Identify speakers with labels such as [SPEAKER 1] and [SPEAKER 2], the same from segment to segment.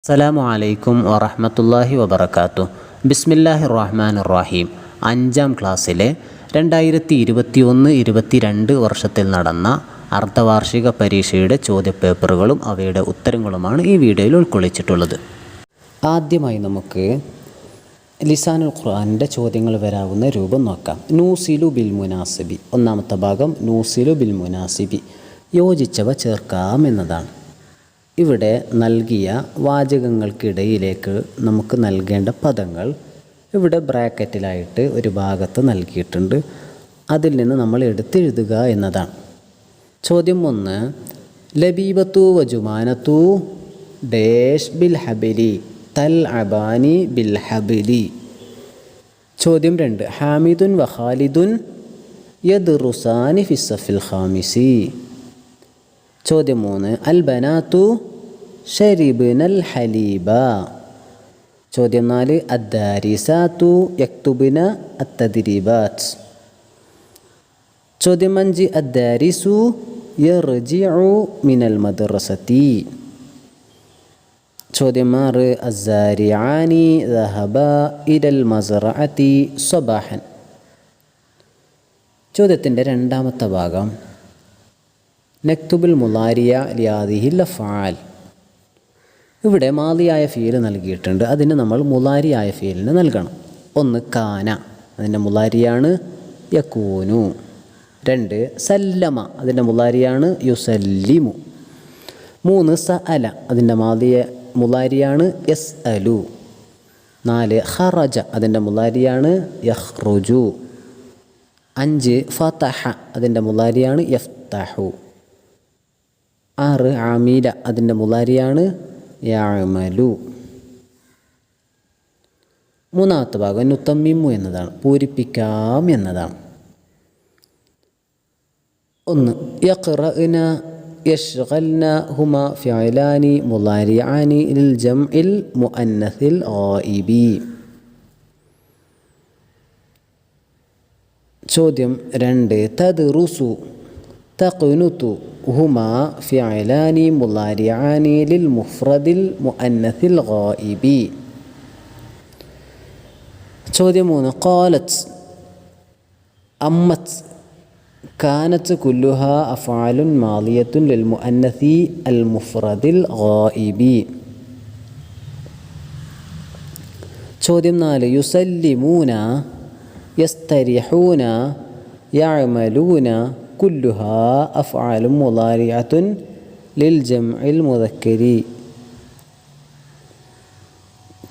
[SPEAKER 1] അസ്സലാമു അലൈക്കും വറഹ്മത്തുള്ളാഹി വബറകാതുഹു. ബിസ്മില്ലാഹിർ റഹ്മാനിർ റഹീം. 5ാം ക്ലാസ്സിലെ 2021-22 വർഷത്തിൽ നടന്ന അർദ്ധവാർഷിക പരീക്ഷയുടെ ചോദ്യപേപ്പറുകളും അവയുടെ ഉത്തരങ്ങളുമാണ് ഈ വീഡിയോയിൽ ഉൾക്കൊള്ളിച്ചിട്ടുള്ളത്. ആദ്യമായി നമുക്ക് ലിസാനുൽ ഖുർആനിൻ്റെ ചോദ്യങ്ങൾ വരാവുന്ന രൂപം നോക്കാം. നൂസിലു ബിൽ മുനാസിബി. ഒന്നാമത്തെ ഭാഗം നൂസിലു ബിൽ മുനാസിബി, യോജിച്ചവ ചേർക്കാം എന്നതാണ്. ഇവിടെ നൽകിയ വാചകങ്ങൾക്കിടയിലേക്ക് നമുക്ക് നൽകേണ്ട പദങ്ങൾ ഇവിടെ ബ്രാക്കറ്റിലായിട്ട് ഒരു ഭാഗത്ത് നൽകിയിട്ടുണ്ട്. അതിൽ നിന്ന് നമ്മൾ എടുത്തെഴുതുക എന്നതാണ്. ചോദ്യം 1, ലബീബത്തു വജുമാനത്തു ഡേഷ് ബിൽ ഹബിലി തൽ അബാനി ബിൽ ഹബിലി. ചോദ്യം 2, ഹാമിദുൻ വ ഖാലിദുൻ യദ്റുസാനി ഫിസ്സഫിൽ ഖാമിസി. ചോദ്യം 3, അൽ ബനാത്തു ഷരിബ്നൽ ഹലീബ. ചോദ്യം 4, അദ്ദാരിസാത്തു യക്തുബ്ന അത്തദ്രീബാത്ത്. ചോദ്യം 5, അദ്ദാരിസു യർജിഉ മിനൽ മദ്റസതി. ചോദ്യം 6, അസ്സാരിആനി ദഹബ ഇലൽ മസ്റഅതി സ്വബാഹൻ. ചോദ്യത്തിൻ്റെ രണ്ടാമത്തെ ഭാഗം നക്തുബുൽ മുലാരിയ ലിയാദിഹിൽ അഫ്ആൽ. ഇവിടെ മാലിയായ ഫീൽ നൽകിയിട്ടുണ്ട്. അതിന് നമ്മൾ മുലാരിയായ ഫീലിന് നൽകണം. 1, കാന, അതിൻ്റെ മുലാരിയാണ് യകൂനു. 2, സല്ലമ, അതിൻ്റെ മുലാരിയാണ് യുസല്ലിമു. 3, സഅല, അതിൻ്റെ മുലാരിയാണ് യസ്അലു. 4, ഖറജ, അതിൻ്റെ മുലാരിയാണ് യഖ്റുജു. 5, ഫതഹ, അതിൻ്റെ മുലാരിയാണ് യഫ്തഹു. 6, ആമീല, അതിൻ്റെ മുലാരിയാണ് യഅമലു. മൂന്നാമത്തെ ഭാഗം നുതമ്മിമു എന്നതാണ്, പൂരിപ്പിക്കാം എന്നതാണ്. 1, യഖ്റഅന യശ്ഗൽന ഹുമ ഫിഅലാനി മുലാരിആനി ലിൽ ജംഇൽ മുഅന്നസിൽ ഗായിബി. ചോദ്യം 2, തദ്റുസു തഖ്നുതു ഹുമാ ഫിഅലാനി മുലാരിആനി ലിൽ മുഫ്രദിൽ മുഅന്നസിൽ ഗായിബി. ചോദ്യം 3, ഖാലത്ത് അമ്മത്ത് കാനത്ത് കുല്ലുഹാ അഫ്ആലുൻ മാദിയത്തുൻ ലിൽ മുഅന്നസി അൽ മുഫ്രദിൽ ഗായിബി. ചോദ്യം 4, യുസല്ലിമൂന യസ്തരിഹൂന യഅമലൂന കുല്ലുഹാ അഫ്ആലുൻ മുലാരിഅത്തുൻ ലിൽ ജംഇൽ മുദക്കരി.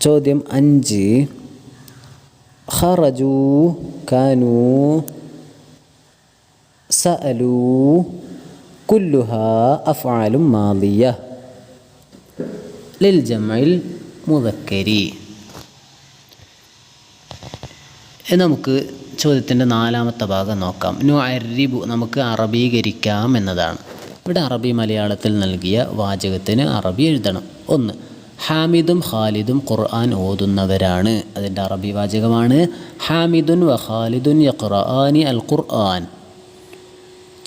[SPEAKER 1] ചോദ്യം 5, ഖറജു കാനൂ സഅലൂ കുല്ലുഹാ അഫ്ആലുൻ മാദിയ ലിൽ ജംഇൽ മുദക്കരി. നമുക്ക് ചോദ്യത്തിൻ്റെ നാലാമത്തെ ഭാഗം നോക്കാം. നുഅർരിബു, നമുക്ക് അറബീകരിക്കാം എന്നതാണ്. ഇവിടെ അറബി മലയാളത്തിൽ നൽകിയ വാചകത്തിന് അറബി എഴുതണം. 1, ഹാമിദും ഖാലിദും ഖുർആൻ ഓതുന്നവരാണ്. അതിൻ്റെ അറബി വാചകമാണ് ഹാമിദുൻ വ ഖാലിദുൻ യഖ്റആനി അൽ ഖുർആൻ.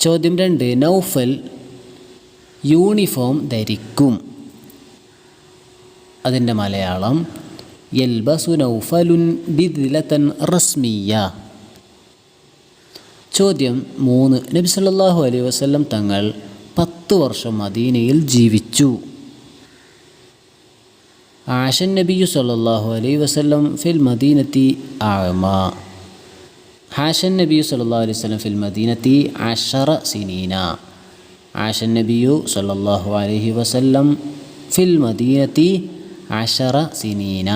[SPEAKER 1] ചോദ്യം 2, നൗഫൽ യൂണിഫോം ധരിക്കും. അതിൻ്റെ മലയാളം യൽബസു നൗഫലുൻ ബിദ്ലതൻ റസ്മിയ. ചോദ്യം 3, നബി സല്ലല്ലാഹു അലൈഹി വസല്ലം തങ്ങൾ 10 വർഷം മദീനയിൽ ജീവിച്ചു. ആഷൻ നബിയു സല്ലല്ലാഹു അലൈഹി വസല്ലം ഫിൽ മദീനത്തി അഅമ. ആഷൻ നബിയു സല്ലല്ലാഹു അലൈഹി വസല്ലം ഫിൽ മദീനത്തി 10 സിനീന. ആഷൻ നബിയു സല്ലല്ലാഹു അലൈഹി വസല്ലം ഫിൽ മദീനത്തി 10 സിനീന.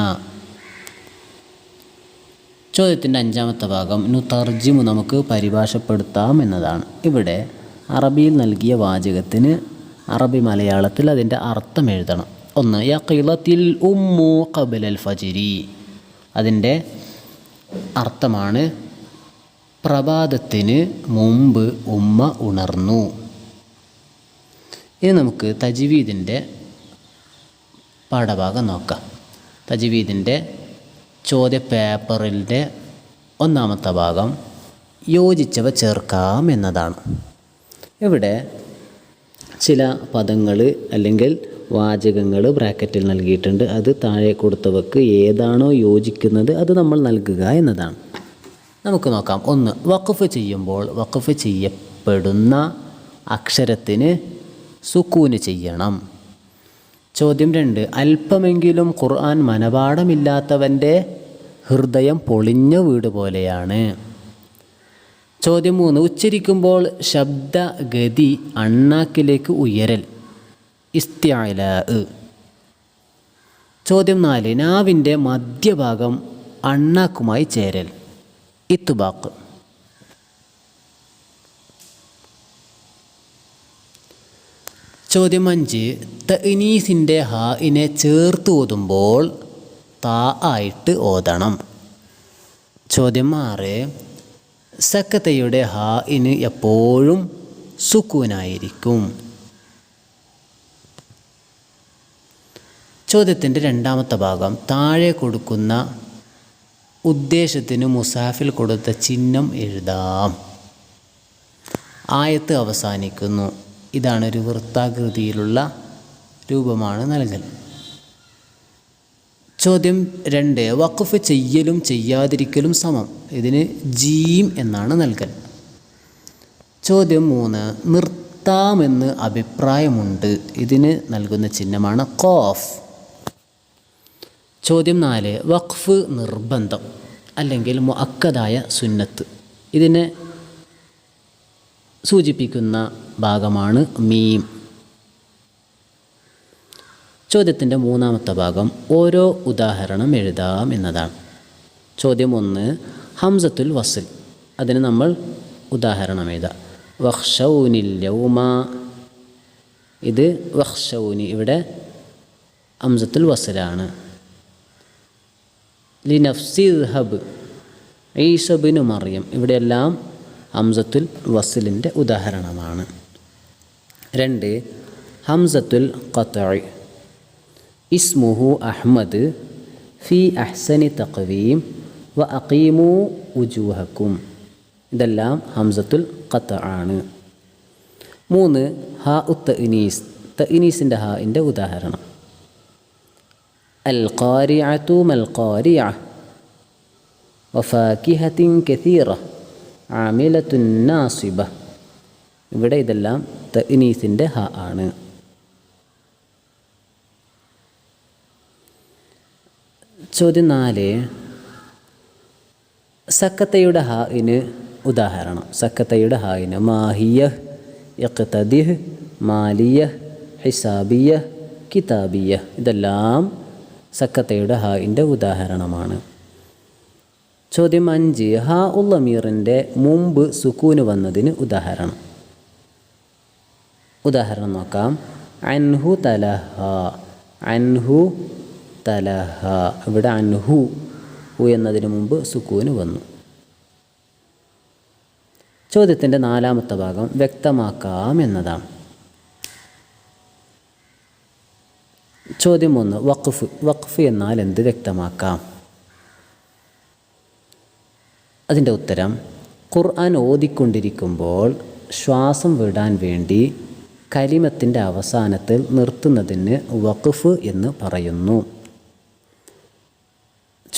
[SPEAKER 1] ചോദ്യത്തിൻ്റെ അഞ്ചാമത്തെ ഭാഗം നുതർജിമു, നമുക്ക് പരിഭാഷപ്പെടുത്താം എന്നതാണ്. ഇവിടെ അറബിയിൽ നൽകിയ വാചകത്തിന് അറബി മലയാളത്തിൽ അതിൻ്റെ അർത്ഥം എഴുതണം. 1, യഖിലത്തിൽ ഉമ്മു ഖബ്ലൽ ഫജ്രി. അതിൻ്റെ അർത്ഥമാണ് പ്രഭാതത്തിന് മുമ്പ് ഉമ്മ ഉണർന്നു. ഇനി നമുക്ക് തജ്വീദിൻ്റെ പാഠഭാഗം നോക്കാം. തജ്വീദിൻ്റെ ചോദ്യപേപ്പറിൻ്റെ ഒന്നാമത്തെ ഭാഗം യോജിച്ചവ ചേർക്കാം എന്നതാണ്. ഇവിടെ ചില പദങ്ങൾ അല്ലെങ്കിൽ വാചകങ്ങൾ ബ്രാക്കറ്റിൽ നൽകിയിട്ടുണ്ട്. അത് താഴെ കൊടുത്തവക്ക് ഏതാണോ യോജിക്കുന്നത് അത് നമ്മൾ നൽകുക എന്നതാണ്. നമുക്ക് നോക്കാം. 1. വഖഫ് ചെയ്യുമ്പോൾ വഖഫ് ചെയ്യപ്പെടുന്ന അക്ഷരത്തിന് സുക്കൂന് ചെയ്യണം. ചോദ്യം 2. അല്പമെങ്കിലും ഖുർആൻ മനപാഠമില്ലാത്തവൻ്റെ ഹൃദയം പൊളിഞ്ഞ വീട് പോലെയാണ്. ചോദ്യം 3. ഉച്ചരിക്കുമ്പോൾ ശബ്ദഗതി അണ്ണാക്കിലേക്ക് ഉയരൽ, ഇസ്തിഅലാ. ചോദ്യം 4. നാവിൻ്റെ മധ്യഭാഗം അണ്ണാക്കുമായി ചേരൽ, ഇത്ബാഖ്. ചോദ്യം 5. തഅനീസിൻ്റെ ഹാഇനെ ചേർത്ത് ഓതുമ്പോൾ താ ആയിട്ട് ഓതണം. ചോദ്യം 6. സക്കത്തയുടെ ഹാഇന് എപ്പോഴും സുക്കൂനായിരിക്കും. ചോദ്യത്തിൻ്റെ രണ്ടാമത്തെ ഭാഗം. താഴെ കൊടുക്കുന്ന ഉദ്ദേശത്തിന് മുസാഫിൽ കൊടുത്ത ചിഹ്നം എഴുതാം. ആയത്ത് അവസാനിക്കുന്നു. ഇതാണ് ഒരു വൃത്താകൃതിയിലുള്ള രൂപമാണ് നൽകൽ. ചോദ്യം 2. വഖഫ് ചെയ്യലും ചെയ്യാതിരിക്കലും സമം. ഇതിന് ജീം എന്നാണ് നൽകൽ. ചോദ്യം 3. നിർത്താമെന്ന് അഭിപ്രായമുണ്ട്. ഇതിന് നൽകുന്ന ചിഹ്നമാണ് ഖാഫ്. ചോദ്യം 4. വഖഫ് നിർബന്ധം അല്ലെങ്കിൽ മുഅക്കദായ സുന്നത്ത്. ഇതിനെ സൂചിപ്പിക്കുന്ന ഭാഗമാണ് മീം. ചോദ്യത്തിൻ്റെ മൂന്നാമത്തെ ഭാഗം ഓരോ ഉദാഹരണം എഴുതാം എന്നതാണ്. ചോദ്യം 1. ഹംസത്തുൽ വസ്ൽ. അതിന് നമ്മൾ ഉദാഹരണം എഴുതാം. വഖ്ശൗനിൽ യൗമ. ഇത് വഖ്ശൗനി, ഇവിടെ ഹംസത്തുൽ വസ്ലാണ്. ലിനഫ്സി ദഹബ്, ഈസ ഇബ്നു മറിയം. ഇവിടെയെല്ലാം ഹംസത്തുൽ വസ്ലിൻ്റെ ഉദാഹരണമാണ്. 2. ഹംസത്തുൽ ഖത്ഇ. ഇസ്മുഹു അഹ്മദ് ഫി അഹ്സനി തഖ്വീം വ അഖീമു ഉജൂഹക്കും. ഇതെല്ലാം ഹംസത്തുൽ ഖത്അ ആണ്. 3. ഹാ തഅനീസ്. തഅനീസിൻ്റെ ഹാഇൻ്റെ ഉദാഹരണം. അൽ ഖാരിഅതു മൽ ഖാരിഅ വഫാകിഹത്തിൻ കസീറ ആമിലത്തുൻ നാസിബ. ഇവിടെ ഇതെല്ലാം തഅനീസിൻ്റെ ഹ ആണ്. ചോദ്യം 4. സക്കത്തയുടെ ഹാഇന് ഉദാഹരണം. സക്കത്തയുടെ ഹാഇന് മാഹിയഹ്, ഇഖ്തദിഹ്, മാലിയഹ്, ഹിസാബിയഹ്, കിതാബിയഹ്. ഇതെല്ലാം സക്കത്തയുടെ ഹാഇൻ്റെ ഉദാഹരണമാണ്. ചോദ്യം 5. ഹാ ഉൽ അമീറിൻ്റെ മുമ്പ് സുക്കൂന് വന്നതിന് ഉദാഹരണം. ഉദാഹരണം നോക്കാം. അൻഹു തലഹ. അൻഹു തലഹ. ഇവിടെ അൻഹു എന്നതിന് മുമ്പ് സുക്കൂന് വന്നു. ചോദ്യത്തിൻ്റെ നാലാമത്തെ ഭാഗം വ്യക്തമാക്കാം എന്നതാണ്. ചോദ്യം 1. വഖഫ്. വഖഫ് എന്നാൽ എന്ത്? വ്യക്തമാക്കാം. അതിൻ്റെ ഉത്തരം ഖുർആൻ ഓതിക്കൊണ്ടിരിക്കുമ്പോൾ ശ്വാസം വിടാൻ വേണ്ടി കലിമത്തിൻ്റെ അവസാനത്തിൽ നിർത്തുന്നതിന് വഖഫ് എന്ന് പറയുന്നു.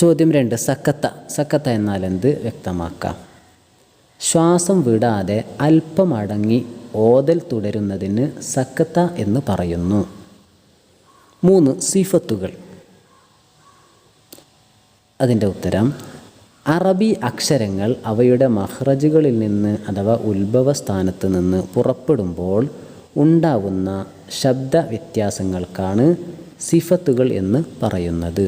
[SPEAKER 1] ചോദ്യം 2. സക്കത്ത. സക്കത്ത എന്നാൽ എന്ത്? വ്യക്തമാക്കാം. ശ്വാസം വിടാതെ അല്പം അടങ്ങി ഓതൽ തുടരുന്നതിന് സക്കത്ത എന്ന് പറയുന്നു. 3. സിഫത്തുകൾ. അതിൻ്റെ ഉത്തരം അറബി അക്ഷരങ്ങൾ അവയുടെ മഖ്റജുകളിൽ നിന്ന് അഥവാ ഉത്ഭവസ്ഥാനത്ത് നിന്ന് പുറപ്പെടുമ്പോൾ ഉണ്ടാവുന്ന ശബ്ദ വ്യത്യാസങ്ങൾക്കാണ് സിഫത്തുകൾ എന്ന് പറയുന്നത്.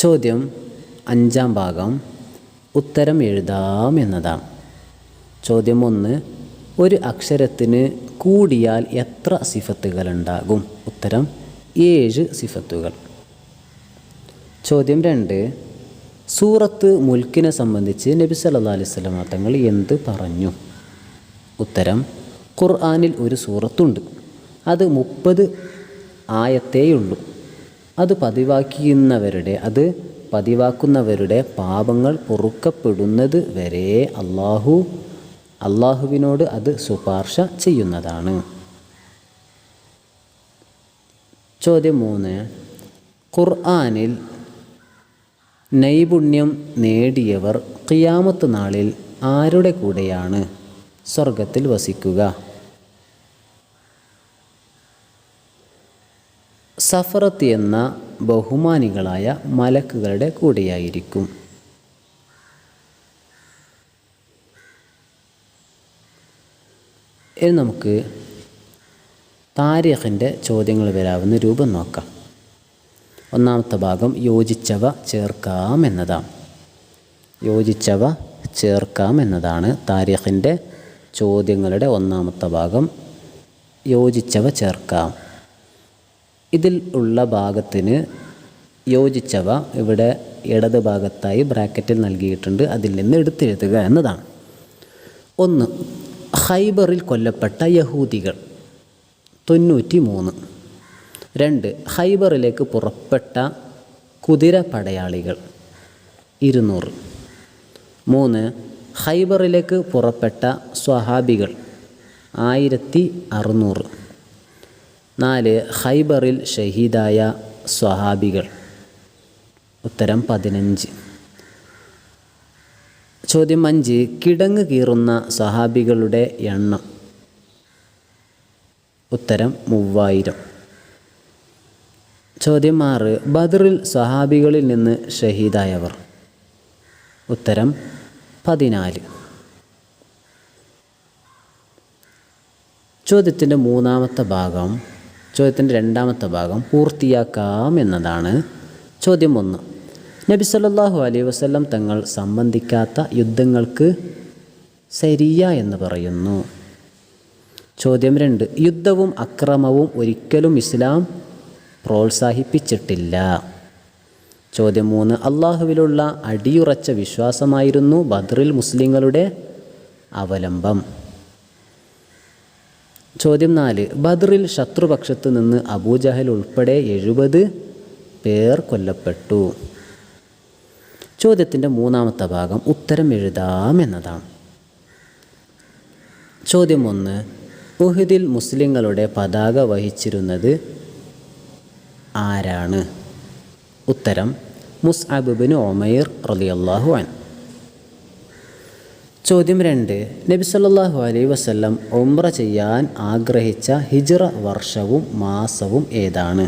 [SPEAKER 1] ചോദ്യം 5 ഭാഗം ഉത്തരം എഴുതാം എന്നതാണ്. ചോദ്യം 1. ഒരു അക്ഷരത്തിന് കൂടിയാൽ എത്ര സിഫത്തുകൾ ഉണ്ടാകും? ഉത്തരം 7 സിഫത്തുകൾ. ചോദ്യം 2. സൂറത്ത് മുൽക്കിനെ സംബന്ധിച്ച് നബി സല്ലല്ലാഹു അലൈഹി വസല്ലം തങ്ങൾ എന്ത് പറഞ്ഞു? ഉത്തരം ഖുർആനിൽ ഒരു സൂറത്തുണ്ട്, അത് 30 ആയത്തേയുള്ളൂ. അത് പതിവാക്കുന്നവരുടെ പാപങ്ങൾ പൊറുക്കപ്പെടുന്നത് വരെ അള്ളാഹു അള്ളാഹുവിനോട് അത് ശുപാർശ ചെയ്യുന്നതാണ്. ചോദ്യം 3. ഖുർആനിൽ നൈപുണ്യം നേടിയവർ ഖിയാമത്ത് നാളിൽ ആരുടെ കൂടെയാണ് സ്വർഗത്തിൽ വസിക്കുക? സഫറത്ത് എന്ന ബഹുമാനികളായ മലക്കുകളുടെ കൂടെയായിരിക്കും. ഇനി നമുക്ക് താരീഖിൻ്റെ ചോദ്യങ്ങൾ വരാവുന്ന രൂപം നോക്കാം. ഒന്നാമത്തെ ഭാഗം യോജിച്ചവ ചേർക്കാം എന്നതാണ്. യോജിച്ചവ ചേർക്കാം എന്നതാണ് താരീഖിൻ്റെ ചോദ്യങ്ങളുടെ ഒന്നാമത്തെ ഭാഗം. യോജിച്ചവ ചേർക്കാം. ഇതിൽ ഉള്ള ഭാഗത്തിന് യോജിച്ചവ ഇവിടെ ഇടത് ഭാഗത്തായി ബ്രാക്കറ്റിൽ നൽകിയിട്ടുണ്ട്. അതിൽ നിന്ന് എടുത്തെഴുതുക എന്നതാണ്. 1. ഖൈബറിൽ കൊല്ലപ്പെട്ട യഹൂദികൾ 93. 2. ഖൈബറിലേക്ക് പുറപ്പെട്ട കുതിര പടയാളികൾ 200. 3. ഖൈബറിലേക്ക് പുറപ്പെട്ട സ്വഹാബികൾ 1600. 4. ഖൈബറിൽ ഷഹീദായ സ്വഹാബികൾ. ഉത്തരം 15. ചോദ്യം 5. കിടങ്ങ് കീറുന്ന സ്വഹാബികളുടെ എണ്ണം. ഉത്തരം 3000. ചോദ്യം 6. ബദറിൽ സ്വഹാബികളിൽ നിന്ന് ഷഹീദായവർ. ഉത്തരം 14. ചോദ്യത്തിൻ്റെ രണ്ടാമത്തെ ഭാഗം പൂർത്തിയാക്കാം എന്നതാണ്. ചോദ്യം 1. നബി സല്ലല്ലാഹു അലൈഹി വസല്ലം തങ്ങൾ സംബന്ധിക്കാത്ത യുദ്ധങ്ങൾക്ക് സരിയ എന്ന് പറയുന്നു. ചോദ്യം 2. യുദ്ധവും അക്രമവും ഒരിക്കലും ഇസ്ലാം പ്രോത്സാഹിപ്പിച്ചിട്ടില്ല. ചോദ്യം 3. അള്ളാഹുവിലുള്ള അടിയുറച്ച വിശ്വാസമായിരുന്നു ബദറിൽ മുസ്ലിങ്ങളുടെ അവലംബം. ചോദ്യം 4. ബദറിൽ ശത്രുപക്ഷത്ത് നിന്ന് അബൂജഹൽ ഉൾപ്പെടെ 70 പേർ കൊല്ലപ്പെട്ടു. ചോദ്യത്തിൻ്റെ മൂന്നാമത്തെ ഭാഗം ഉത്തരം എഴുതാം എന്നതാണ്. ചോദ്യം 1. ഉഹദിൽ മുസ്ലിങ്ങളുടെ പതാക വഹിച്ചിരുന്നത് ആരാണ്? ഉത്തരം മുസ്അബ് ഇബ്നു ഉമൈർ റളിയല്ലാഹു അൻഹു. ചോദ്യം 2. നബി സല്ലല്ലാഹു അലൈഹി വസല്ലം ഉംറ ചെയ്യാൻ ആഗ്രഹിച്ച ഹിജ്റ വർഷവും മാസവും ഏതാണ്?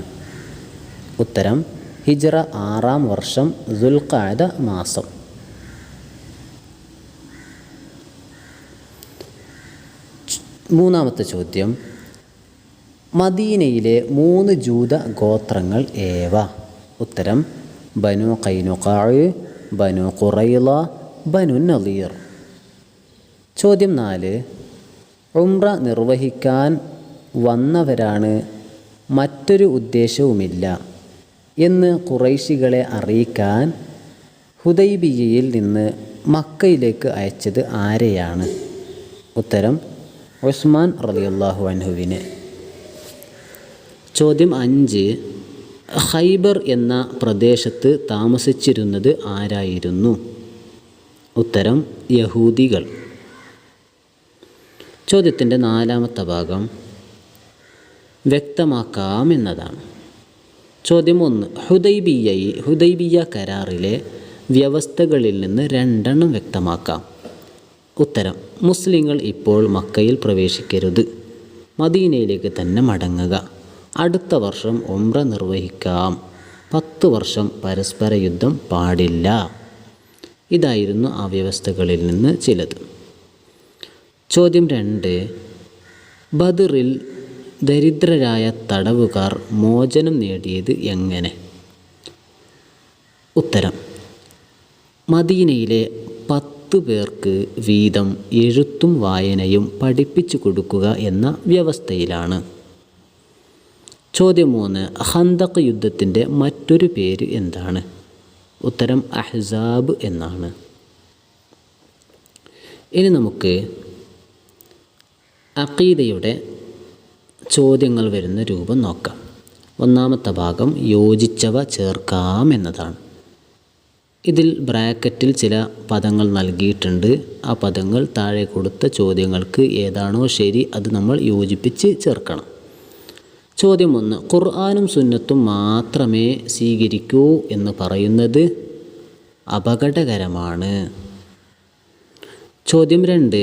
[SPEAKER 1] ഉത്തരം ഹിജ്റ 6-ാം വർഷം ദുൽഖഅദ മാസം. മൂന്നാമത്തെ ചോദ്യം. മദീനയിലെ 3 ജൂത ഗോത്രങ്ങൾ ഏവ? ഉത്തരം ബനു ഖൈനുഖാഅ്, ബനു ഖുറൈള, ബനു നളീർ. ചോദ്യം 4. ഉംറ നിർവഹിക്കാൻ വന്നവരാണ്, മറ്റൊരു ഉദ്ദേശവുമില്ല എന്ന് ഖുറൈശികളെ അറിയിക്കാൻ ഹുദൈബിയയിൽ നിന്ന് മക്കയിലേക്ക് അയച്ചത് ആരെയാണ്? ഉത്തരം ഉസ്മാൻ റളിയല്ലാഹു അൻഹുവിനെ. ചോദ്യം 5. ഖൈബർ എന്ന പ്രദേശത്ത് താമസിച്ചിരുന്നത് ആരായിരുന്നു? ഉത്തരം യഹൂദികൾ. ചോദ്യത്തിൻ്റെ നാലാമത്തെ ഭാഗം വ്യക്തമാക്കാം എന്നതാണ്. ചോദ്യം 1. ഹുദൈബിയ കരാറിലെ വ്യവസ്ഥകളിൽ നിന്ന് 2 വ്യക്തമാക്കാം. ഉത്തരം മുസ്ലിങ്ങൾ ഇപ്പോൾ മക്കയിൽ പ്രവേശിക്കരുത്, മദീനയിലേക്ക് തന്നെ മടങ്ങുക, അടുത്ത വർഷം ഉംറ നിർവഹിക്കാം, 10 വർഷം പരസ്പര യുദ്ധം പാടില്ല. ഇതായിരുന്നു ആ വ്യവസ്ഥകളിൽ നിന്ന് ചിലത്. ചോദ്യം 2. ബദറിൽ ദരിദ്രരായ തടവുകാർ മോചനം നേടിയത് എങ്ങനെ? ഉത്തരം മദീനയിലെ 10 പേർക്ക് വീതം എഴുത്തും വായനയും പഠിപ്പിച്ചു കൊടുക്കുക എന്ന വ്യവസ്ഥയിലാണ്. ചോദ്യം 3. ഖന്തഖ് യുദ്ധത്തിൻ്റെ മറ്റൊരു പേര് എന്താണ്? ഉത്തരം അഹ്സാബ് എന്നാണ്. ഇനി നമുക്ക് അഖീദയുടെ ചോദ്യങ്ങൾ വരുന്ന രൂപം നോക്കാം. ഒന്നാമത്തെ ഭാഗം യോജിച്ചവ ചേർക്കാം എന്നതാണ്. ഇതിൽ ബ്രാക്കറ്റിൽ ചില പദങ്ങൾ നൽകിയിട്ടുണ്ട്. ആ പദങ്ങൾ താഴെ കൊടുത്ത ചോദ്യങ്ങൾക്ക് ഏതാണോ ശരി അത് നമ്മൾ യോജിപ്പിച്ച് ചേർക്കണം. ചോദ്യം 1. ഖുർആനും സുന്നത്തും മാത്രമേ സ്വീകരിക്കൂ എന്ന് പറയുന്നത് അപകടകരമാണ്. ചോദ്യം 2.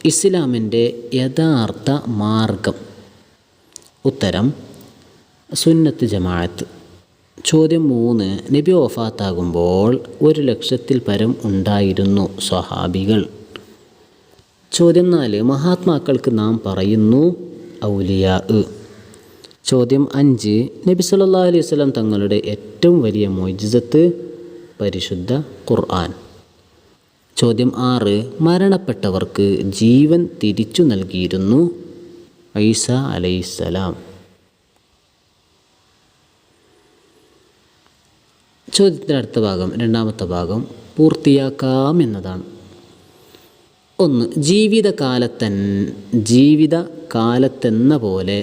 [SPEAKER 1] ഇസ്ലാമിൻ്റെ യഥാർത്ഥ മാർഗം. ഉത്തരം സുന്നത്ത് ജമാഅത്ത്. ചോദ്യം 3. നബി വഫാത്താകുമ്പോൾ 1,00,000-ൽ പരം ഉണ്ടായിരുന്നു സ്വഹാബികൾ. ചോദ്യം 4. മഹാത്മാക്കൾക്ക് നാം പറയുന്നു ഔലിയാ. ചോദ്യം 5. നബി സല്ലല്ലാഹു അലൈഹി വസല്ലം തങ്ങളുടെ ഏറ്റവും വലിയ മുഅ്ജിസത്ത് പരിശുദ്ധ ഖുർആൻ. ചോദ്യം 6. മരണപ്പെട്ടവർക്ക് ജീവൻ തിരിച്ചു നൽകിയിരുന്നു ഈസ അലൈഹിസ്സലാം. ചോദ്യത്തിൻ്റെ അടുത്ത ഭാഗം, രണ്ടാമത്തെ ഭാഗം പൂർത്തിയാക്കാം എന്നതാണ്. 1. ജീവിതകാലത്തെന്ന പോലെ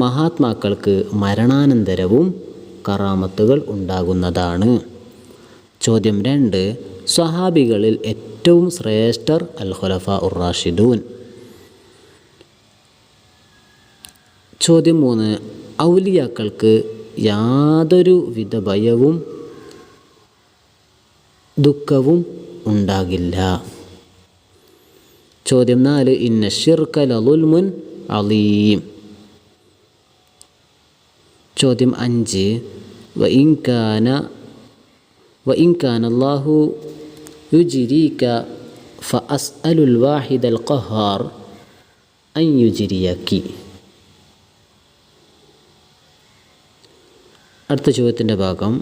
[SPEAKER 1] മഹാത്മാക്കൾക്ക് മരണാനന്തരവും കറാമത്തുകൾ ഉണ്ടാകുന്നതാണ്. ചോദ്യം 2. സ്വഹാബികളിൽ ഏറ്റവും ശ്രേഷ്ഠർ അൽ ഖുലഫാ ഉർ റാഷിദൂൻ. ചോദ്യം 3. ഔലിയാക്കൾക്ക് യാതൊരു വിധ ഭയവും ദുഃഖവും ഉണ്ടാകില്ല. ചോദ്യം 4. ഇന്ന ശിർക ലളുൽമുൻ അളീം. ചോദ്യം 5. വഇൻ കാന അല്ലാഹു യുജ്രീക ഫഅസ്അലുൽ വാഹിദൽ ഖഹാർ അൻ യുജ്രിയകി. അടുത്ത ചോദ്യത്തിൻ്റെ ഭാഗം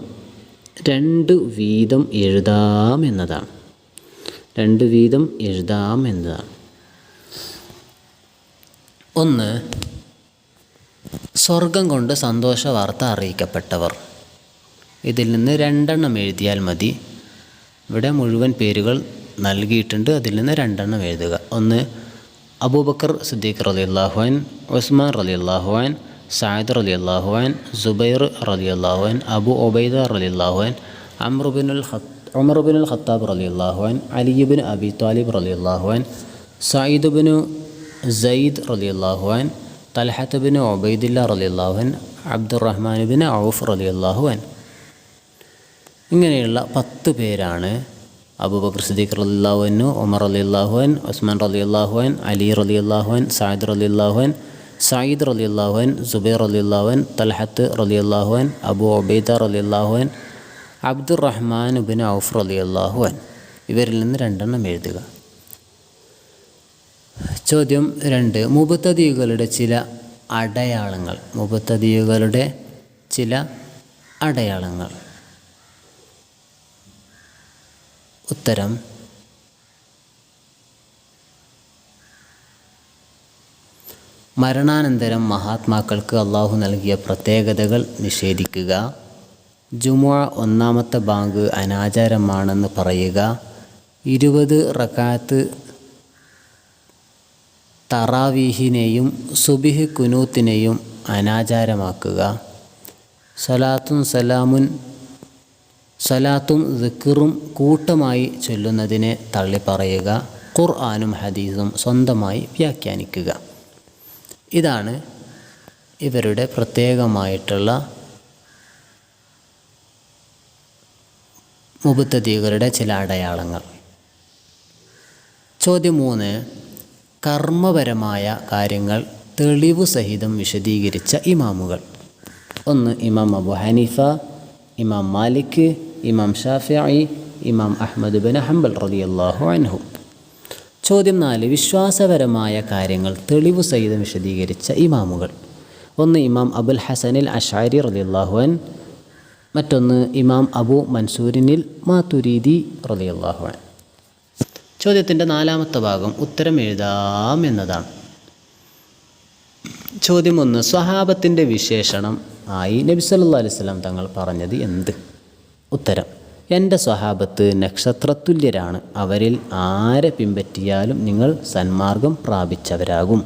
[SPEAKER 1] 2 വീതം എഴുതാം എന്നതാണ്. 2 വീതം എഴുതാം എന്നതാണ്. 1. സ്വർഗം കൊണ്ട് സന്തോഷ വാർത്ത അറിയിക്കപ്പെട്ടവർ. ഇതിൽ നിന്ന് 2 എഴുതിയാൽ മതി. ഇവിടെ മുഴുവൻ പേരുകൾ നൽകിയിട്ടുണ്ട്. അതിൽ നിന്ന് 2 എഴുതുക. 1. അബൂബക്കർ സിദ്ദീഖ് റളിയല്ലാഹു അൻഹു, ഉസ്മാൻ റളിയല്ലാഹു അൻഹു, സഅദ് റളിയല്ലാഹു അൻഹു, സുബൈർ റളിയല്ലാഹു അൻഹു, അബു ഉബൈദ റളിയല്ലാഹു അൻഹു, ഉമർ ഇബ്നുൽ ഖത്താബ് റളിയല്ലാഹു അൻഹു, അലി ഇബ്നു അബി ത്വാലിബ് റളിയല്ലാഹു അൻഹു, സഈദ് ഇബ്നു സയ്യിദ് റളിയല്ലാഹു അൻഹു, തൽഹത്ത് ഇബ്നു ഉബൈദില്ല റളിയല്ലാഹു അൻഹു, അബ്ദുറഹ്മാൻ ഇബ്നു ഔഫ് റളിയല്ലാഹു അൻഹു. ഇങ്ങനെയുള്ള 10 പേരാണ് അബൂബക്കർ സിദ്ദീഖ് റളിയല്ലാഹു അൻഹു, ഉമർ റളിയല്ലാഹു അൻഹു, ഉസ്മാൻ റളിയല്ലാഹു അൻഹു, അലി റളിയല്ലാഹു അൻഹു, സഅദ് റളിയല്ലാഹു അൻഹു, സഈദ് റളിയല്ലാഹു അൻഹു, സുബൈർ റളിയല്ലാഹു അൻഹു, തൽഹത്ത് റളിയല്ലാഹു അൻഹു, അബു ഉബൈദ റളിയല്ലാഹു അൻഹു, അബ്ദുറഹ്മാൻ ഇബ്നു ഔഫ് റളിയല്ലാഹു അൻഹു. ഇവരിൽ നിന്ന് 2 എഴുതുക. ചോദ്യം 2. മുബ്തദികളുടെ ചില അടയാളങ്ങൾ. ഉത്തരം മരണാനന്തരം മഹാത്മാക്കൾക്ക് അള്ളാഹു നൽകിയ പ്രത്യേകതകൾ നിഷേധിക്കുക, ജുമുഅ 1-ാമത്തെ ബാങ്ക് അനാചാരമാണെന്ന് പറയുക, 20 റക്അത്ത് തറാവീഹിനെയും സുബ്ഹ് കുനൂത്തിനെയും അനാചാരമാക്കുക, സലാത്തും ദിക്റും കൂട്ടമായി ചൊല്ലുന്നതിനെ തള്ളിപ്പറയുക, ഖുർആനും ഹദീസും സ്വന്തമായി വ്യാഖ്യാനിക്കുക. ഇതാണ് ഇവരുടെ പ്രത്യേകമായിട്ടുള്ള മുബ്തദികളുടെ ചില അടയാളങ്ങൾ. ചോദ്യം 3. കർമ്മപരമായ കാര്യങ്ങൾ തെളിവു സഹിതം വിശദീകരിച്ച ഇമാമുകൾ. 1. ഇമാം അബു ഹനീഫ, ഇമാം മാലിക്, ഇമാം ഷാഫിഈ, ഇമാം അഹ്മദ് ബിൻ ഹംബൽ റളിയല്ലാഹു അൻഹു. ചോദ്യം 4. വിശ്വാസപരമായ കാര്യങ്ങൾ തെളിവു സഹിതം വിശദീകരിച്ച ഇമാമുകൾ. 1. ഇമാം അബുൽ ഹസനിൽ അശ്അരി റളിയല്ലാഹു അൻഹു, മറ്റൊന്ന് ഇമാം അബു മൻസൂരിനിൽ മാതുരീദി റളിയല്ലാഹു അൻഹു. ചോദ്യത്തിൻ്റെ 4-ാമത്തെ ഭാഗം ഉത്തരം എഴുതാം എന്നതാണ്. ചോദ്യം 1. സ്വഹാബത്തിൻ്റെ വിശേഷണം ആയി നബി സല്ലല്ലാഹു അലൈഹി വസല്ലം തങ്ങൾ പറഞ്ഞത് എന്ത്? ഉത്തരം: എൻ്റെ സ്വഹാബത്ത് നക്ഷത്രതുല്യരാണ്. അവരിൽ ആരെ പിൻപറ്റിയാലും നിങ്ങൾ സന്മാർഗം പ്രാപിച്ചവരാകും.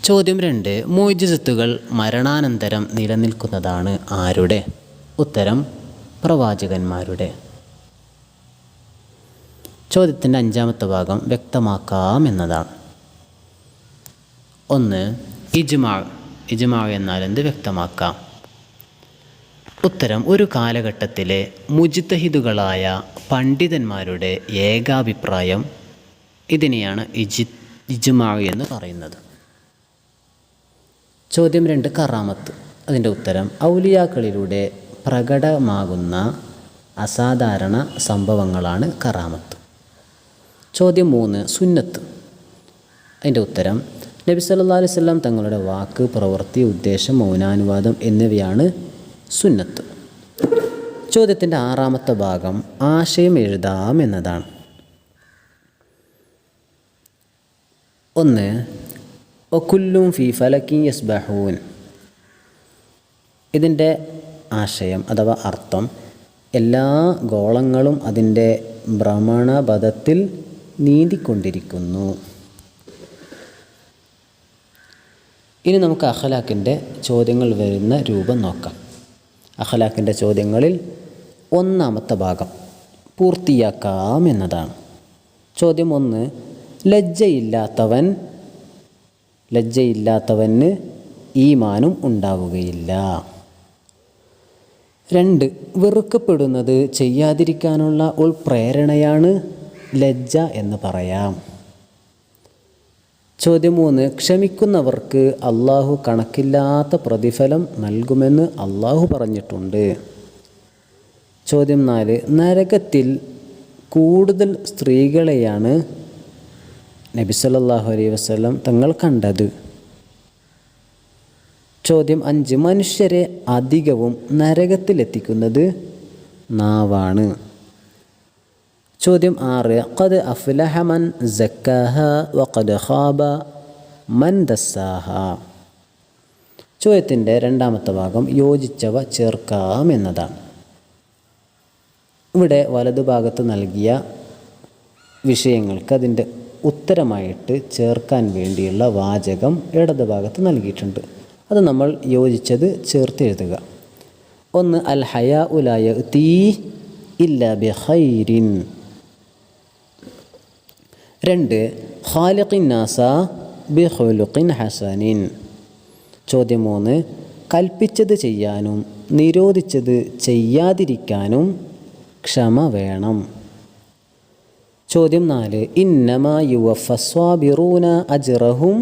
[SPEAKER 1] ചോദ്യം 2. മുഅ്ജിസത്തുകൾ മരണാനന്തരം നിലനിൽക്കുന്നതാണ് ആരുടെ? ഉത്തരം: പ്രവാചകന്മാരുടെ. ചോദ്യത്തിൻ്റെ അഞ്ചാമത്തെ ഭാഗം വ്യക്തമാക്കാം എന്നതാണ്. 1. ഇജ്മാ എന്നാൽ എന്ത്? വ്യക്തമാക്കാം. ഉത്തരം: ഒരു കാലഘട്ടത്തിലെ മുജ്തഹിദുകളായ പണ്ഡിതന്മാരുടെ ഏകാഭിപ്രായം. ഇതിനെയാണ് ഇജ്മാ എന്ന് പറയുന്നത്. ചോദ്യം 2. കറാമത്ത്. അതിൻ്റെ ഉത്തരം: ഔലിയാക്കളിലൂടെ പ്രകടമാകുന്ന അസാധാരണ സംഭവങ്ങളാണ് കറാമത്ത്. ചോദ്യം 3. സുന്നത്ത്. അതിൻ്റെ ഉത്തരം: നബി സല്ലല്ലാഹു അലൈഹി വസല്ലം തങ്ങളുടെ വാക്ക്, പ്രവൃത്തി, ഉദ്ദേശം, മൗനാനുവാദം എന്നിവയാണ് സുന്നത്ത്. ചോദ്യത്തിൻ്റെ 6ാമത്തെ ഭാഗം ആശയം എഴുതാം എന്നതാണ്. 1. വകുല്ലും ഫീ ഫലകിൻ യസ്ബഹൂൻ. ഇതിൻ്റെ ആശയം അഥവാ അർത്ഥം: എല്ലാ ഗോളങ്ങളും അതിൻ്റെ ഭ്രമണപഥത്തിൽ നീന്തിക്കൊണ്ടിരിക്കുന്നു. ഇനി നമുക്ക് അഖ്ലാഖിൻ്റെ ചോദ്യങ്ങൾ വരുന്ന രൂപം നോക്കാം. അഖ്ലാഖിൻ്റെ ചോദ്യങ്ങളിൽ 1ാമത്തെ ഭാഗം പൂർത്തിയാക്കാം എന്നതാണ്. ചോദ്യം 1. ലജ്ജയില്ലാത്തവന് ഈമാനും ഉണ്ടാവുകയില്ല. 2. വെറുക്കപ്പെടുന്നത് ചെയ്യാതിരിക്കാനുള്ള ഉൾപ്രേരണയാണ് ലജ്ജ എന്ന് പറയാം. ചോദ്യം 3. ക്ഷമിക്കുന്നവർക്ക് അള്ളാഹു കണക്കില്ലാത്ത പ്രതിഫലം നൽകുമെന്ന് അള്ളാഹു പറഞ്ഞിട്ടുണ്ട്. ചോദ്യം 4. നരകത്തിൽ കൂടുതൽ സ്ത്രീകളെയാണ് നബി സല്ലല്ലാഹു അലൈഹി വസല്ലം തങ്ങൾ കണ്ടത്. ചോദ്യം 5. മനുഷ്യരെ അധികവും നരകത്തിലെത്തിക്കുന്നത് നാവാണ്. ചോദ്യം 6. ഖദ് അഫ്ലഹ മൻ സക്കാഹ വഖദ് ഖാബ മൻ ദസ്സാഹ. ചോദ്യത്തിൻ്റെ 2ാമത്തെ ഭാഗം യോജിച്ചവ ചേർക്കാം എന്നതാണ്. ഇവിടെ വലതുഭാഗത്ത് നൽകിയ വിഷയങ്ങൾക്ക് അതിൻ്റെ ഉത്തരമായിട്ട് ചേർക്കാൻ വേണ്ടിയുള്ള വാചകം ഇടതുഭാഗത്ത് നൽകിയിട്ടുണ്ട്. അത് നമ്മൾ യോജിച്ചത് ചേർത്ത് എഴുതുക. 1. അൽ ഹയാഉ ലാ യഅ്തി ഇല്ലാ ബിഖൈരിൻ. 2. ഖാലിഖിൻ നാസ ബിഖുലുഖിൻ ഹസനിൻ. ചോദ്യം 3. കൽപ്പിച്ചത് ചെയ്യാനും നിരോധിച്ചത് ചെയ്യാതിരിക്കാനും ക്ഷമ വേണം. ചോദ്യം 4. ഇന്നമാ യുവഫസ്വാബിറൂന അജ്റഹും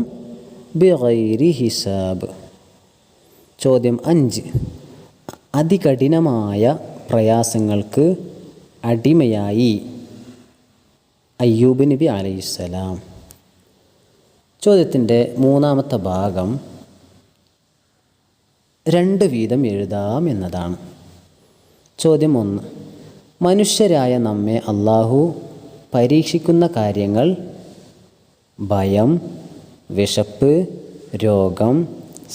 [SPEAKER 1] ബിഗൈരി ഹിസാബ്. ചോദ്യം 5. അതികഠിനമായ പ്രയാസങ്ങൾക്ക് അടിമയായി അയ്യൂബ് നബി അലൈഹിസ്സലാം. ചോദ്യത്തിൻ്റെ 3ാമത്തെ ഭാഗം 2 വീതം എഴുതാം എന്നതാണ്. ചോദ്യം 1. മനുഷ്യരായ നമ്മെ അള്ളാഹു പരീക്ഷിക്കുന്ന കാര്യങ്ങൾ: ഭയം, വിശപ്പ്, രോഗം,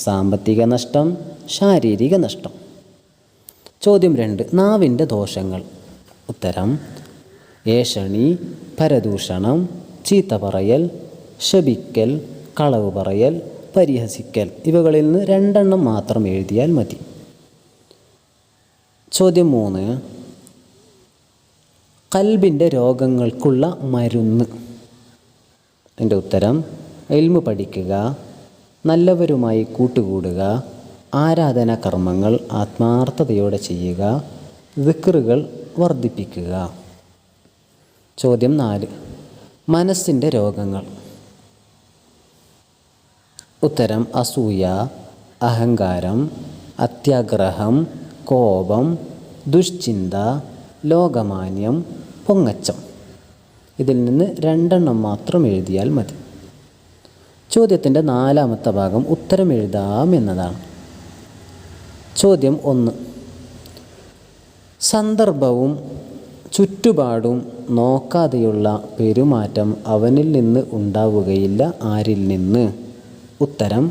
[SPEAKER 1] സാമ്പത്തിക നഷ്ടം, ശാരീരിക നഷ്ടം. ചോദ്യം 2. നാവിൻ്റെ ദോഷങ്ങൾ. ഉത്തരം: ഏഷണി, പരദൂഷണം, ചീത്ത പറയൽ, ശപിക്കൽ, കളവ് പറയൽ, പരിഹസിക്കൽ. ഇവകളിൽ നിന്ന് 2 എണ്ണം മാത്രം എഴുതിയാൽ മതി. ചോദ്യം 3. ഖൽബിൻ്റെ രോഗങ്ങൾക്കുള്ള മരുന്ന്. അതിൻ്റെ ഉത്തരം: ഇൽമു പഠിക്കുക, നല്ലവരുമായി കൂട്ടുകൂടുക, ആരാധനാ കർമ്മങ്ങൾ ആത്മാർത്ഥതയോടെ ചെയ്യുക, ദിക്റുകൾ വർദ്ധിപ്പിക്കുക. ചോദ്യം 4. മനസ്സിൻ്റെ രോഗങ്ങൾ. ഉത്തരം: അസൂയ, അഹങ്കാരം, അത്യാഗ്രഹം, കോപം, ദുശ്ചിന്ത, ലോകമാന്യം, പൊങ്ങച്ചം. ഇതിൽ നിന്ന് 2 എണ്ണം മാത്രം എഴുതിയാൽ മതി. ചോദ്യത്തിൻ്റെ 4ാമത്തെ ഭാഗം ഉത്തരം എഴുതാം എന്നതാണ്. ചോദ്യം 1. സന്ദർഭവും ചുറ്റുപാടും നോക്കാതെയുള്ള പെരുമാറ്റം അവനിൽ നിന്ന് ഉണ്ടാവുകയില്ല. ആരിൽ നിന്ന്? ഉത്തരം: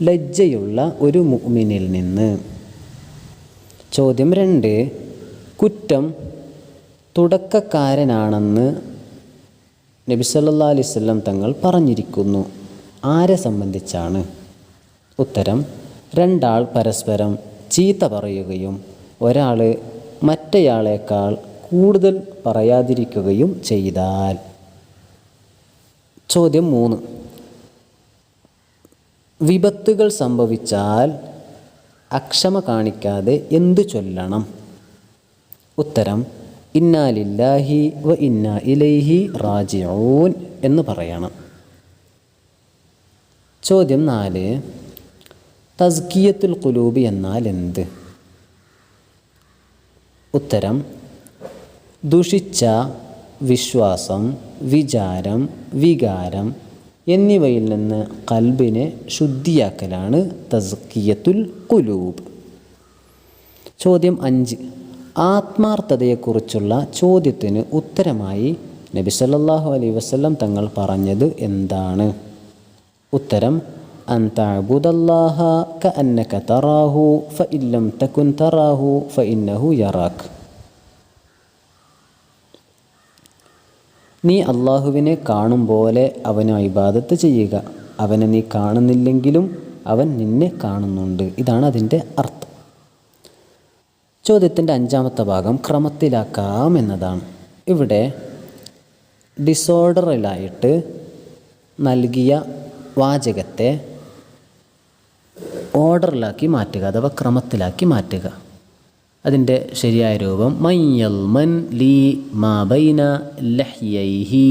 [SPEAKER 1] ലജ്ജയുള്ള ഒരു മുഅ്മിനിൽ നിന്ന്. ചോദ്യം 2. കുറ്റം തുടക്കക്കാരനാണെന്ന് നബി സല്ലല്ലാഹു അലൈഹി വസല്ലം തങ്ങൾ പറഞ്ഞിരിക്കുന്നു. ആരെ സംബന്ധിച്ചാണ്? ഉത്തരം: 2 ആൾ പരസ്പരം ചീത്ത പറയുകയും ഒരാൾ മറ്റേയാളേക്കാൾ കൂടുതൽ പറയാതിരിക്കുകയും ചെയ്താൽ. ചോദ്യം 3. വിപത്തുകൾ സംഭവിച്ചാൽ അക്ഷമ കാണിക്കാതെ എന്തു ചൊല്ലണം? ഉത്തരം ഇന്നാ ലില്ലാഹി വ ഇന്നാ ഇലൈഹി റാജിഊൻ എന്ന് പറയണം. ചോദ്യം 4. തസ്കിയത്തുൽ ഖുലൂബ് എന്നാൽ എന്ത്? ഉത്തരം ദുഷിച്ച വിശ്വാസം, വിചാരം, വികാരം എന്നിവയിൽ നിന്ന് ഖൽബിനെ ശുദ്ധിയാക്കലാണ് തസ്കിയത്തുൽ ഖുലൂബ്. ചോദ്യം 5. ആത്മാർത്ഥതയെക്കുറിച്ചുള്ള ചോദ്യത്തിന് ഉത്തരമായി നബി സല്ലല്ലാഹു അലൈഹി വസല്ലം തങ്ങൾ പറഞ്ഞത് എന്താണ്? ഉത്തരം അൻ തഅബുദല്ലാഹ കഅന്നക തറാഹു ഫഇൻ ലം തകുൻ തറാഹു ഫഇന്നഹു യറാക്. നീ അള്ളാഹുവിനെ കാണും പോലെ അവന് ഇബാദത്ത് ചെയ്യുക. അവനെ നീ കാണുന്നില്ലെങ്കിലും അവൻ നിന്നെ കാണുന്നുണ്ട്. ഇതാണ് അതിൻ്റെ അർത്ഥം. ചോദ്യത്തിൻ്റെ 5-ാമത്തെ ഭാഗം ക്രമത്തിലാക്കാം എന്നതാണ്. ഇവിടെ ഡിസോർഡറിലായിട്ട് നൽകിയ വാചകത്തെ ഓർഡറിലാക്കി മാറ്റുക, അഥവാ ക്രമത്തിലാക്കി മാറ്റുക. അതിൻ്റെ ശരിയായ രൂപം മയ്യൽമൻ ലീ മാ ബൈന ലഹ്യൈഹി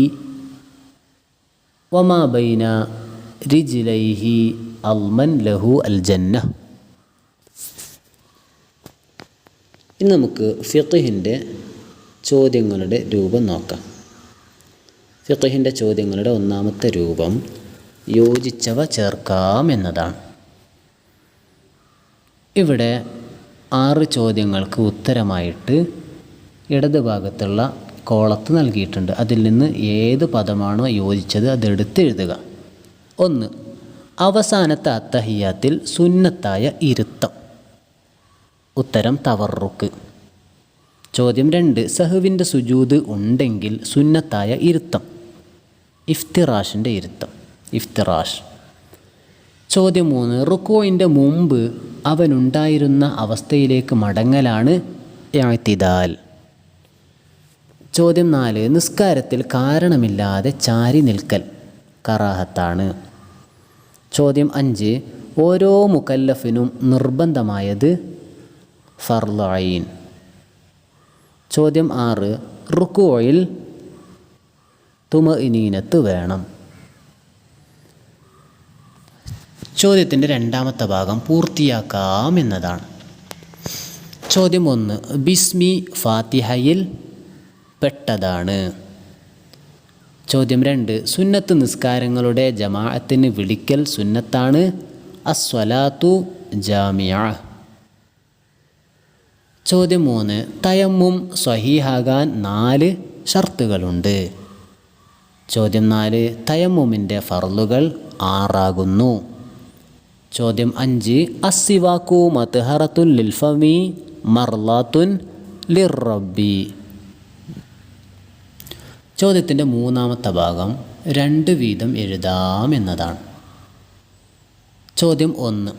[SPEAKER 1] വമാ ബൈന റിജ്ലൈഹി അൽമൻ ലഹു അൽ ജന്ന. ഇനി നമുക്ക് ഫിഖ്ഹിൻ്റെ ചോദ്യങ്ങളുടെ രൂപം നോക്കാം. ഫിഖ്ഹിൻ്റെ ചോദ്യങ്ങളുടെ 1-ാമത്തെ രൂപം യോജിച്ചവ ചേർക്കാം എന്നതാണ്. ഇവിടെ 6 ചോദ്യങ്ങൾക്ക് ഉത്തരമായിട്ട് ഇടത് ഭാഗത്തുള്ള കോളത്ത് നൽകിയിട്ടുണ്ട്. അതിൽ നിന്ന് ഏത് പദമാണോ യോജിച്ചത് അതെടുത്ത് എഴുതുക. 1. അവസാനത്തെ അത്തഹിയ്യാത്തിൽ സുന്നത്തായ ഇരുത്തം. ഉത്തരം തവർറുക്ക്. ചോദ്യം 2. സഹ്വിൻ്റെ സുജൂദ് ഉണ്ടെങ്കിൽ സുന്നത്തായ ഇരുത്തം. ഇഫ്തിറാഷിൻ്റെ ഇരുത്തം, ഇഫ്തിറാഷ്. ചോദ്യം 3. റുക്കൂഇൻ്റെ മുമ്പ് അവനുണ്ടായിരുന്ന അവസ്ഥയിലേക്ക് മടങ്ങലാണ് ഇഅ്തിദാൽ. ചോദ്യം 4. നിസ്കാരത്തിൽ കാരണമില്ലാതെ ചാരി നിൽക്കൽ കറാഹത്താണ്. ചോദ്യം 5. ഓരോ മുകല്ലഫിനും നിർബന്ധമായത് ഫർള് ഐൻ. ചോദ്യം 6. റുക്കൂഇൽ തുമഇനീനത്ത് വേണം. ചോദ്യത്തിൻ്റെ 2-ാമത്തെ ഭാഗം പൂർത്തിയാക്കാം എന്നതാണ്. ചോദ്യം 1. ബിസ്മി ഫാത്തിഹയിൽ പെട്ടതാണ്. ചോദ്യം 2. സുന്നത്ത് നിസ്കാരങ്ങളുടെ ജമാഅത്തിന് വിളിക്കൽ സുന്നത്താണ്. അസ്വലാത്തു ജാമിഅ. ചോദ്യം 3. തയമ്മും സ്വഹീഹാകാൻ 4 ഷർത്തുകളുണ്ട്. ചോദ്യം 4. തയമ്മുമിൻ്റെ ഫർളുകൾ 6 ആകുന്നു. ചോദ്യം 5. അസ്സിവാക്കു മത്ഹറത്തുൻ ലിൽ ഫമി മർലാത്തുൻ ലിർറബ്ബി. ചോദ്യത്തിൻ്റെ 3-ാമത്തെ ഭാഗം 2 വീതം എഴുതാം എന്നതാണ്. ചോദ്യം 1.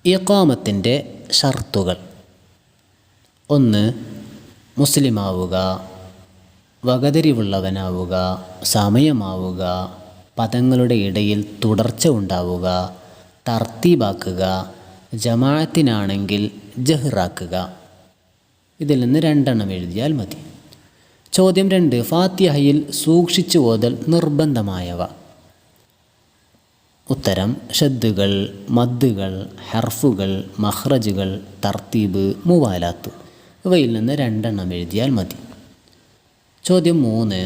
[SPEAKER 1] ഇഖാമത്തിൻ്റെ ഷർത്തുകൾ. 1. മുസ്ലിമാവുക, വകതിരിവുള്ളവനാവുക, സമയമാവുക, പദങ്ങളുടെ ഇടയിൽ തുടർച്ച ഉണ്ടാവുക, തർത്തീബാക്കുക, ജമാഅത്തിനാണെങ്കിൽ ജഹ്റാക്കുക. ഇതിൽ നിന്ന് 2 എഴുതിയാൽ മതി. ചോദ്യം 2. ഫാത്തിഹയിൽ സൂക്ഷിച്ചു ഓതൽ നിർബന്ധമായവ. ഉത്തരം ഷദ്ദുകൾ, മദ്ദുകൾ, ഹർഫുകൾ, മഖ്റജുകൾ, തർത്തീബ്, മുവാലാത്ത്. ഇവയിൽ നിന്ന് 2 എഴുതിയാൽ മതി. ചോദ്യം 3.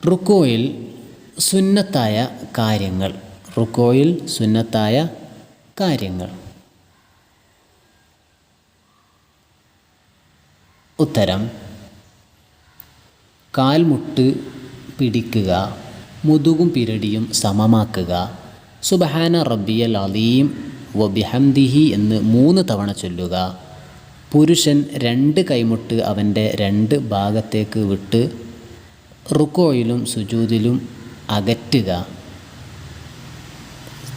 [SPEAKER 1] റുക്കോയിൽ സുന്നത്തായ കാര്യങ്ങൾ. റുക്കോയിൽ സുന്നത്തായ കാര്യങ്ങൾ. ഉത്തരം കാൽമുട്ട് പിടിക്കുക, മുതുകും പിരടിയും സമമാക്കുക, സുബ്ഹാന റബ്ബിയൽ അലീം വബിഹംദിഹി എന്ന് 3 തവണ ചൊല്ലുക, പുരുഷൻ 2 കൈമുട്ട് അവൻ്റെ 2 ഭാഗത്തേക്ക് വിട്ട് റുക്കോയിലും സുജൂദിലും അകറ്റുക,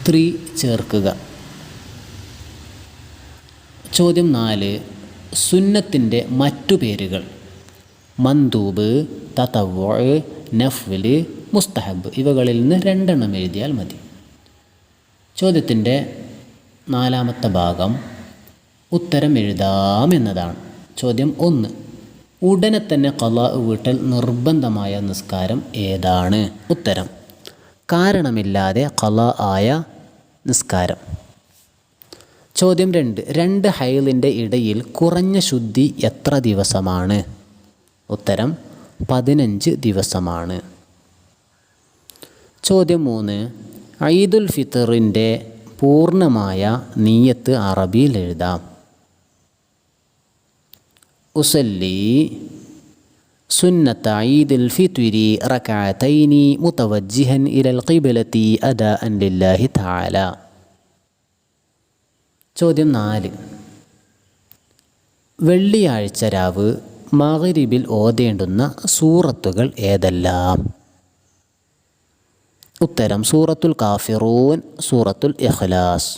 [SPEAKER 1] ത്രീ ചേർക്കുക. ചോദ്യം 4. സുന്നത്തിൻ്റെ മറ്റു പേരുകൾ. മന്ദൂബ്, തതവ്വുഅ്, നഫ്ൽ, മുസ്തഹബ്. ഇവകളിൽ നിന്ന് 2 എണ്ണം എഴുതിയാൽ മതി. ചോദ്യത്തിൻ്റെ 4ാമത്തെ ഭാഗം ഉത്തരം എഴുതാം എന്നതാണ്. ചോദ്യം 1. ഉടനെ തന്നെ ഖളാ വീട്ടൽ നിർബന്ധമായ നിസ്കാരം ഏതാണ്? ഉത്തരം കാരണമില്ലാതെ ഖളാ ആയ നിസ്കാരം. ചോദ്യം 2. 2 ഹൈളിൻ്റെ ഇടയിൽ കുറഞ്ഞ ശുദ്ധി എത്ര ദിവസമാണ്? ഉത്തരം 15 ദിവസമാണ്. ചോദ്യം 3. ഈദുൽ ഫിത്റിൻ്റെ പൂർണ്ണമായ നിയ്യത്ത് അറബിയിൽ എഴുതാം. ഉസല്ലി സുന്നത്ത ഈദുൽ ഫിത്രി റകഅതൈനി മുതവജ്ജിഹൻ ഇലൽ ഖിബ്ലതി അദാഅൻ ലില്ലാഹി തആല. ചോദ്യം 4. വെള്ളിയാഴ്ച രാവ് മഗ്രിബിൽ ഓതേണ്ടുന്ന സൂറത്തുകൾ ഏതെല്ലാം? ഉത്തരം സൂറത്തുൽ കാഫിറൂൻ, സൂറത്തുൽ ഇഖ്ലാസ്.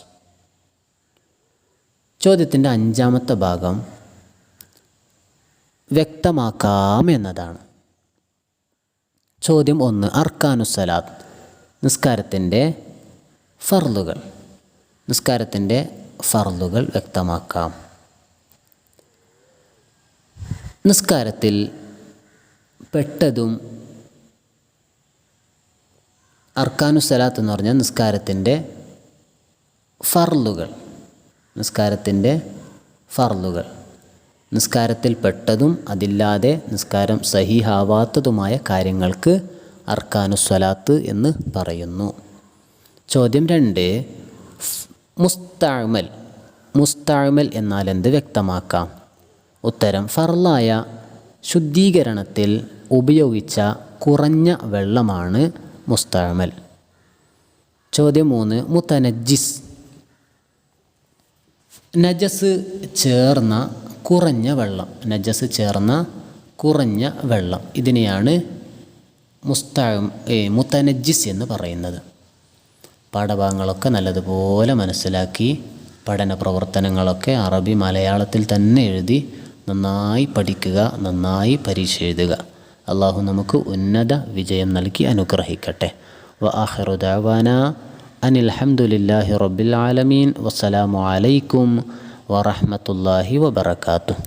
[SPEAKER 1] ചോദ്യത്തിൻ്റെ 5ാമത്തെ ഭാഗം വ്യക്തമാക്കാം എന്നതാണ്. ചോദ്യം 1. അർക്കാനുസ്സലാത്ത് നിസ്കാരത്തിൻ്റെ ഫർളുകൾ വ്യക്തമാക്കാം. നിസ്കാരത്തിൽ പെട്ടതും അർക്കാനുസ്സലാത്ത് എന്ന് പറഞ്ഞാൽ നിസ്കാരത്തിൻ്റെ ഫർളുകൾ. നിസ്കാരത്തിൽ പെട്ടതും അതില്ലാതെ നിസ്കാരം സഹീഹാവാത്തതുമായ കാര്യങ്ങൾക്ക് അർക്കാനുസ്സലാത്ത് എന്ന് പറയുന്നു. ചോദ്യം 2. മുസ്തഅ്മൽ എന്നാൽ എന്ത്? വ്യക്തമാക്കാം. ഉത്തരം ഫർളായ ശുദ്ധീകരണത്തിൽ ഉപയോഗിച്ച കുറഞ്ഞ വെള്ളമാണ് മുസ്തഅ്മൽ. ചോദ്യം 3. മുതനജ്ജിസ് നജസ് ചേർന്ന കുറഞ്ഞ വെള്ളം. ഇതിനെയാണ് മുതനജ്ജിസ് എന്ന് പറയുന്നത്. പാഠഭാഗങ്ങളൊക്കെ നല്ലതുപോലെ മനസ്സിലാക്കി പഠന പ്രവർത്തനങ്ങളൊക്കെ അറബി മലയാളത്തിൽ തന്നെ എഴുതി നന്നായി പഠിക്കുക, നന്നായി പരീക്ഷ എഴുതുക. അള്ളാഹു നമുക്ക് ഉന്നത വിജയം നൽകി അനുഗ്രഹിക്കട്ടെ. വആഖിറു ദഅവാനാ അനിൽ ഹംദുലില്ലാഹി റബ്ബിൽ ആലമീൻ. വസ്സലാമു അലൈക്കും വറഹ്മത്തുള്ളാഹി വബറകാതുഹു.